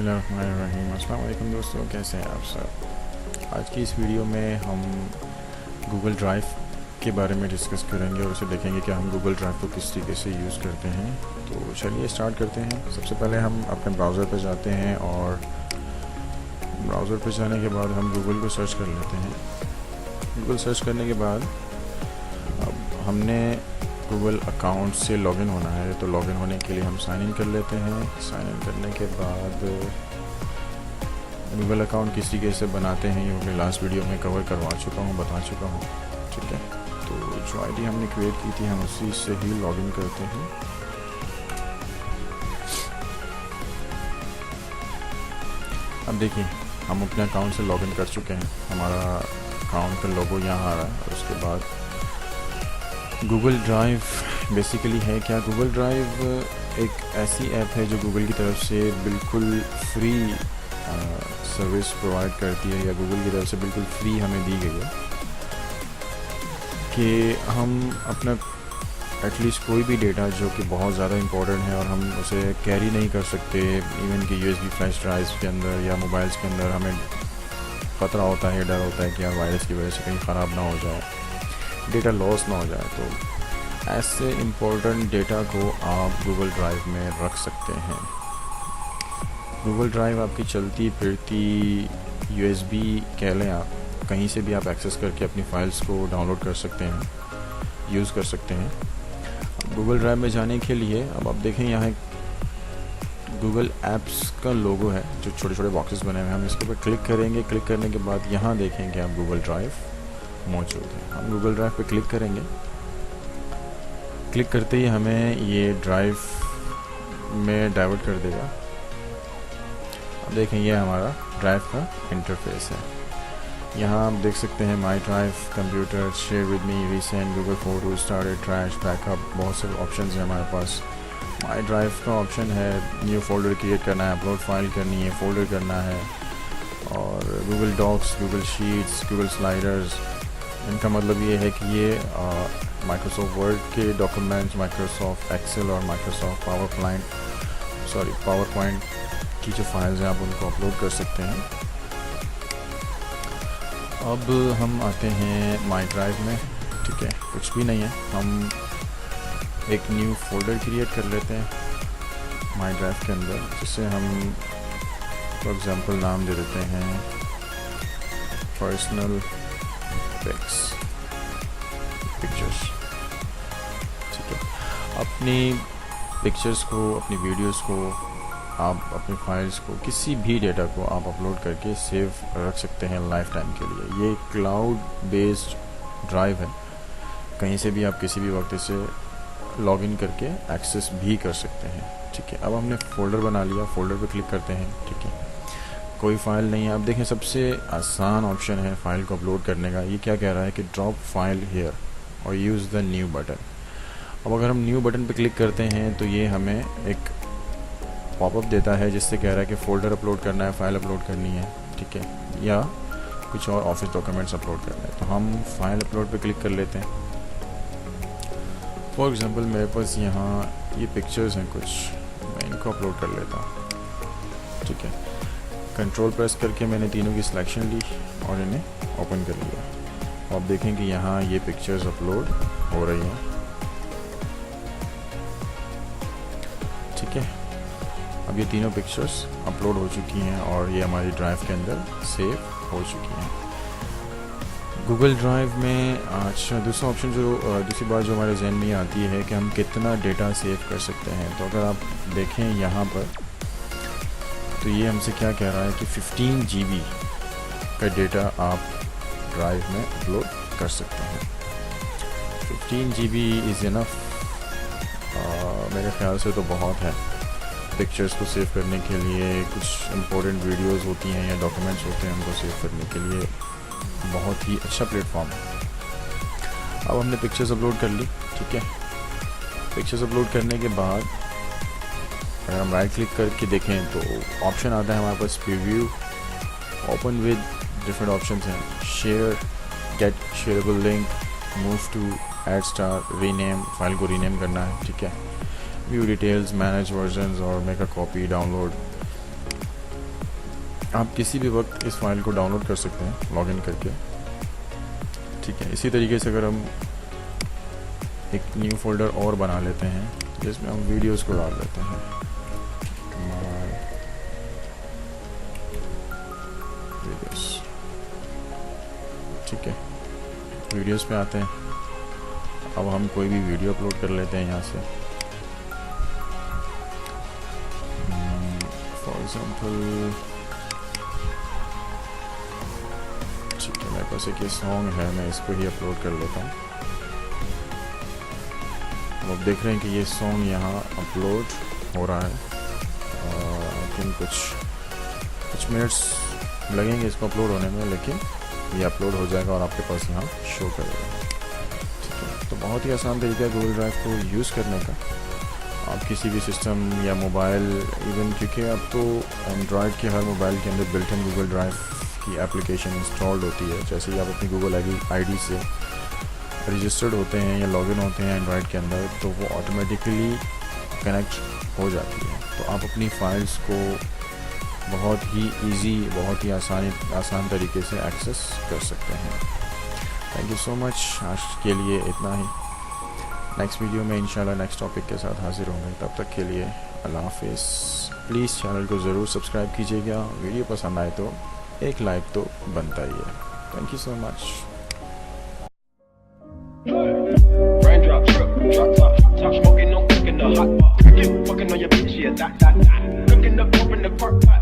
बिस्मिल्लाहिर्रहमानिर्रहीम। अस्सलाम वालेकुम दोस्तों, कैसे हैं आप सब। आज की इस वीडियो में हम गूगल ड्राइव के बारे में डिस्कस करेंगे और उसे देखेंगे कि हम गूगल ड्राइव को किस तरीके से यूज़ करते हैं। तो चलिए स्टार्ट करते हैं। सबसे पहले हम अपने ब्राउज़र पर जाते हैं और ब्राउज़र पर जाने के बाद हम गूगल को सर्च कर लेते हैं। गूगल सर्च करने के बाद अब हमने गूगल अकाउंट से लॉगिन होना है, तो लॉगिन होने के लिए हम साइन इन कर लेते हैं। साइन इन करने के बाद गूगल अकाउंट किस तरीके से बनाते हैं ये अपनी लास्ट वीडियो में कवर करवा चुका हूँ, बता चुका हूँ, ठीक है। तो जो आईडी हमने क्रिएट की थी हम उसी से ही लॉगिन करते हैं। अब देखिए हम अपने अकाउंट से लॉगिन कर चुके हैं, हमारा अकाउंट का लोगो यहाँ आ रहा है। और उसके बाद गूगल ड्राइव बेसिकली है क्या। गूगल ड्राइव एक ऐसी ऐप है जो गूगल की तरफ से बिल्कुल फ्री सर्विस प्रोवाइड करती है, या गूगल की तरफ से बिल्कुल फ्री हमें दी गई है कि हम अपना एटलीस्ट कोई भी डेटा जो कि बहुत ज़्यादा इंपॉर्टेंट है और हम उसे कैरी नहीं कर सकते, इवन कि यूएसबी फ्लैश ड्राइव्स के अंदर या मोबाइल्स के अंदर हमें ख़तरा होता है, डर होता है कि यार वायरस की वजह से कहीं ख़राब ना हो जाए, डेटा लॉस ना हो जाए, तो ऐसे इम्पोर्टेंट डेटा को आप गूगल ड्राइव में रख सकते हैं। गूगल ड्राइव आपकी चलती फिरती यूएसबी कह लें, आप कहीं से भी आप एक्सेस करके अपनी फ़ाइल्स को डाउनलोड कर सकते हैं, यूज़ कर सकते हैं। गूगल ड्राइव में जाने के लिए अब आप देखें यहाँ गूगल ऐप्स का लोगो है, जो छोटे छोटे बॉक्सेस बने हुए हैं। हम इसके ऊपर क्लिक करेंगे। क्लिक करने के बाद यहाँ देखेंगे आप गूगल ड्राइव मौजूद है। हम गूगल ड्राइव पे क्लिक करेंगे। क्लिक करते ही हमें ये ड्राइव में डाइवर्ट कर देगा। अब देखें ये हमारा ड्राइव का इंटरफेस है। यहाँ आप देख सकते हैं my drive, computer, share with me, recent, Google photo, started, trash, backup, बहुत सारे ऑप्शन हैं हमारे पास। माई ड्राइव का ऑप्शन है न्यू फोल्डर क्रिएट करना है, अपलोड फाइल करनी है, फोल्डर करना है, और Google Docs, Google Sheets, Google sliders. इनका मतलब ये है कि ये माइक्रोसॉफ्ट वर्ड के डॉक्यूमेंट्स, माइक्रोसॉफ्ट एक्सेल और माइक्रोसॉफ्ट पावर पॉइंट की जो फाइल्स हैं आप उनको अपलोड कर सकते हैं। अब हम आते हैं माई ड्राइव में, ठीक है, कुछ भी नहीं है। हम एक न्यू फोल्डर क्रिएट कर लेते हैं माई ड्राइव के अंदर, जिसे हम फॉर एग्ज़ाम्पल नाम दे देते हैं पर्सनल पिक्चर्स, ठीक है। अपनी पिक्चर्स को, अपनी वीडियोस को, आप अपनी फाइल्स को, किसी भी डेटा को आप अपलोड करके सेव रख सकते हैं लाइफ टाइम के लिए। ये क्लाउड बेस्ड ड्राइव है, कहीं से भी आप किसी भी वक्त इसे लॉगिन करके एक्सेस भी कर सकते हैं, ठीक है। अब हमने फ़ोल्डर बना लिया, फ़ोल्डर पे क्लिक करते हैं, ठीक है। कोई फ़ाइल नहीं है। अब देखें सबसे आसान ऑप्शन है फ़ाइल को अपलोड करने का। ये क्या कह रहा है कि ड्रॉप फाइल हियर और यूज़ द न्यू बटन। अब अगर हम न्यू बटन पे क्लिक करते हैं तो ये हमें एक पॉपअप देता है जिससे कह रहा है कि फ़ोल्डर अपलोड करना है, फ़ाइल अपलोड करनी है, ठीक है, या कुछ और ऑफिस डॉक्यूमेंट्स अपलोड करना है। तो हम फाइल अपलोड पे क्लिक कर लेते हैं। फॉर एग्ज़ाम्पल मेरे पास यहाँ ये पिक्चर्स हैं कुछ, मैं इनको अपलोड कर लेता हूँ, ठीक है। कंट्रोल प्रेस करके मैंने तीनों की सिलेक्शन ली और इन्हें ओपन कर लिया। आप देखें कि यहाँ ये पिक्चर्स अपलोड हो रही हैं, ठीक है। अब ये तीनों पिक्चर्स अपलोड हो चुकी हैं और ये हमारी ड्राइव के अंदर सेव हो चुकी हैं गूगल ड्राइव में। अच्छा, दूसरा ऑप्शन दूसरी बात जो हमारे जहन में आती है कि हम कितना डेटा सेव कर सकते हैं। तो अगर आप देखें यहाँ पर तो ये हमसे क्या कह रहा है कि 15 GB का डेटा आप ड्राइव में अपलोड कर सकते हैं। 15 GB इज़ इनफ, मेरे ख्याल से तो बहुत है पिक्चर्स को सेव करने के लिए। कुछ इम्पोर्टेंट वीडियोस होती हैं या डॉक्यूमेंट्स होते हैं, उनको सेव करने के लिए बहुत ही अच्छा प्लेटफॉर्म है। अब हमने पिक्चर्स अपलोड कर ली, ठीक है। पिक्चर्स अपलोड करने के बाद अगर हम राइट क्लिक करके देखें तो ऑप्शन आता है हमारे पास preview, open with different options हैं, share, get shareable link, move to, add star, rename, file को रीनेम करना है, ठीक है। व्यू डिटेल्स, मैनेज वर्जन्स और मेक अ कॉपी, डाउनलोड। आप किसी भी वक्त इस फाइल को डाउनलोड कर सकते हैं लॉगिन करके। ठीक है, इसी तरीके से अगर हम एक न्यू फोल्डर और बना लेते हैं जिसमें हम वीडियोस को डाल लेते हैं, वीडियोस। ठीक है, वीडियोस पे आते हैं। अब हम कोई भी वीडियो अपलोड कर लेते हैं यहाँ से। फॉर एग्जांपल ठीक है, मेरे पास एक ये सॉन्ग है, मैं इसको ही अपलोड कर लेता हूँ। अब देख रहे हैं कि ये सॉन्ग यहाँ अपलोड हो रहा है। आई थिंक कुछ मिनट्स लगेंगे इसको अपलोड होने में, लेकिन ये अपलोड हो जाएगा और आपके पास यहाँ शो करेगा। ठीक है, तो बहुत ही आसान तरीका है गूगल ड्राइव को यूज़ करने का। आप किसी भी सिस्टम या मोबाइल, इवन क्योंकि अब तो एंड्रॉयड के हर मोबाइल के अंदर बिल्ट इन गूगल ड्राइव की एप्लीकेशन इंस्टॉल्ड होती है। जैसे ही आप अपनी गूगल आईडी से रजिस्टर्ड होते हैं या लॉगिन होते हैं एंड्रॉयड के अंदर, तो वो ऑटोमेटिकली कनेक्ट हो जाती है। तो आप अपनी फाइल्स को बहुत ही इजी, बहुत ही आसान तरीके से एक्सेस कर सकते हैं। Thank you so much. आज के लिए इतना ही। नेक्स्ट वीडियो में इंशाल्लाह नेक्स्ट टॉपिक के साथ हाजिर होंगे। तब तक के लिए अल्लाह हाफिज़। प्लीज़ चैनल को ज़रूर सब्सक्राइब कीजिएगा। वीडियो पसंद आए तो एक लाइक तो बनता ही है। Thank you so much. Raindrop, drop top, smoking, no cooking the hot pot. Fucking on your bitch, yeah, that. Cooking up, open the crock pot.